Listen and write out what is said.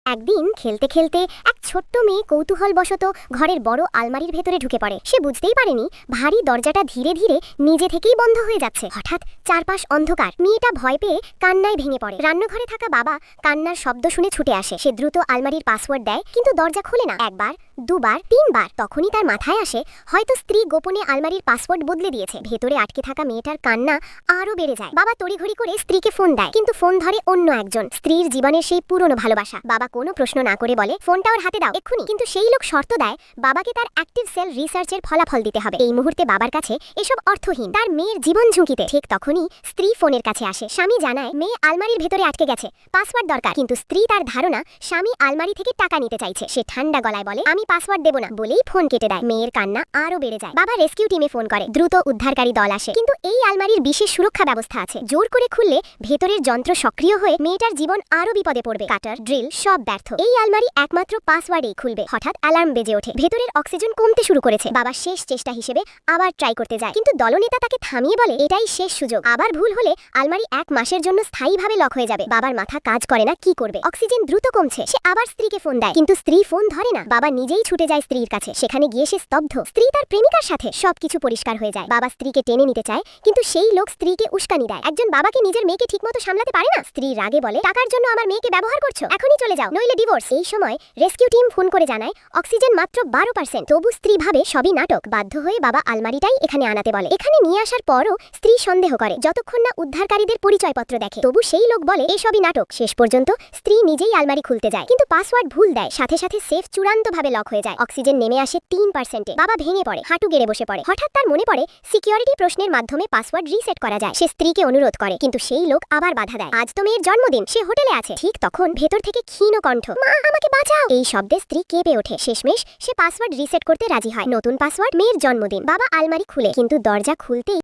একদিন খেলতে খেলতে এক ছোট্ট মেয়ে কৌতূহলবশত ঘরের বড় আলমারির ভেতরে ঢুকে পড়ে। সে বুঝতেই পারেনি ভারী দরজাটা ধীরে ধীরে নিজে থেকেই বন্ধ হয়ে যাচ্ছে। হঠাৎ চারপাশ অন্ধকার। মেয়েটা ভয় পেয়ে কান্নায় ভেঙে পড়ে। রান্নাঘরে থাকা বাবা কান্নার শব্দ শুনে ছুটে আসে। সে দ্রুত আলমারির পাসওয়ার্ড দেয়, কিন্তু দরজা খোলে না। একবার, দুবার, তিনবার। তখনই তার মাথায় আসে হয়তো স্ত্রী গোপনে আলমারির পাসওয়ার্ড বদলে দিয়েছে। ভেতরে আটকে থাকা মেয়েটার কান্না আরো বেড়ে যায়। বাবা তড়িঘড়ি করে স্ত্রীকে ফোন দেয়, কিন্তু ফোন ধরে অন্য একজন। স্ত্রীর জীবনের সেই পুরনো ভালোবাসা। বাবা কোনো প্রশ্ন না করে বলে, ফোনটা ওর হাতে দাও এক্ষুনি। কিন্তু সেই লোক শর্ত দেয় বাবাকে তার অ্যাক্টিভ সেল রিসার্চের ফলাফল দিতে হবে। এই মুহূর্তে বাবার কাছে এসব অর্থহীন, তার মেয়ের জীবন ঝুঁকিতে। ঠিক তখনই স্ত্রী ফোনের কাছে আসে। স্বামী জানায় মেয়ে আলমারির ভেতরে আটকে গেছে, পাসওয়ার্ড দরকার। কিন্তু স্ত্রী তার ধারণা স্বামী আলমারি থেকে টাকা নিতে চাইছে। সে ঠান্ডা গলায় বলে, আমি পাসওয়ার্ড দেব না বলেই ফোন কেটে দেয়। মেয়ের কান্না আরো বেড়ে যায়। বাবা রেস্কিউ টিমে ফোন করে। দ্রুত উদ্ধারকারী দল আসে, কিন্তু এই আলমারির বিশেষ সুরক্ষা ব্যবস্থা আছে। জোর করে খুললে ভেতরের যন্ত্র সক্রিয় হয়ে মেয়েটার জীবন আরো বিপদে পড়বে। কাটার, ড্রিল সব ব্যর্থ। এই আলমারি একমাত্র পাসওয়ার্ডেই খুলবে। হঠাৎ অ্যালার্ম বেজে ওঠে। ভেতরের অক্সিজেন কমতে শুরু করেছে। বাবা শেষ চেষ্টা হিসেবে আবার ট্রাই করতে যায়, কিন্তু দলনেতা তাকে থামিয়ে বলে, এটাই শেষ সুযোগ। আবার ভুল হলে আলমারি 1 মাসের জন্য স্থায়ীভাবে লক হয়ে যাবে। বাবার মাথা কাজ করে না, কি করবে। অক্সিজেন দ্রুত কমছে। সে আবার স্ত্রীকে ফোন দেয়, কিন্তু স্ত্রী ফোন ধরে না। বাবা নিজেই ছুটে যায় স্ত্রীর কাছে। সেখানে গিয়ে সে স্তব্ধ। স্ত্রী তার প্রেমিকার সাথে। সবকিছু পরিষ্কার হয়ে যায়। বাবা স্ত্রীকে টেনে নিতে চায়, কিন্তু সেই লোক স্ত্রীকে উস্কানি দেয়। একজন বাবাকে নিজের মেয়েকে ঠিকমতো সামলাতে পারে না। স্ত্রী রাগে বলে, টাকার জন্য আমার মেয়েকে ব্যবহার করছো, এখনই চলে যাও, নইলে ডিভোর্স। এই সময় রেস্কিউ টিম ফোন করে জানায় অক্সিজেন মাত্র 12%। তবু স্ত্রী ভাবে সবই নাটক। বাধ্য হয়ে বাবা আলমারিটাই এখানে আনাতে বলে। এখানে নিয়ে আসার পরও স্ত্রী সন্দেহ করে, যতক্ষণ না উদ্ধারকারীদের পরিচয়পত্র দেখে। তবু সেই লোক বলে এসবই নাটক। শেষ পর্যন্ত স্ত্রী নিজেই আলমারি খুলতে যায়, কিন্তু পাসওয়ার্ড ভুল দেয়। সাথে সাথে সেফ চূড়ান্তভাবে লক হয়ে যায়। অক্সিজেন নেমে আসে 3%। বাবা ভেঙে পড়ে, হাঁটু গেড়ে বসে পড়ে। হঠাৎ তার মনে পড়ে সিকিউরিটি প্রশ্নের মাধ্যমে পাসওয়ার্ড রিসেট করা যায়। সে স্ত্রীকে অনুরোধ করে, কিন্তু সেই লোক আবার বাধা দেয়। আজ তো মেয়ের জন্মদিন, সে হোটেলে আছে। ঠিক তখন ভেতর থেকে ক্ষীণ কণ্ঠ, মা আমাকে বাঁচাও। এই শব্দে স্ত্রী কেঁপে ওঠে। শেষমেশ সে পাসওয়ার্ড রিসেট করতে রাজি হয়। নতুন পাসওয়ার্ড, মেয়ের জন্মদিন। বাবা আলমারি খুলে, কিন্তু দরজা খুলতেই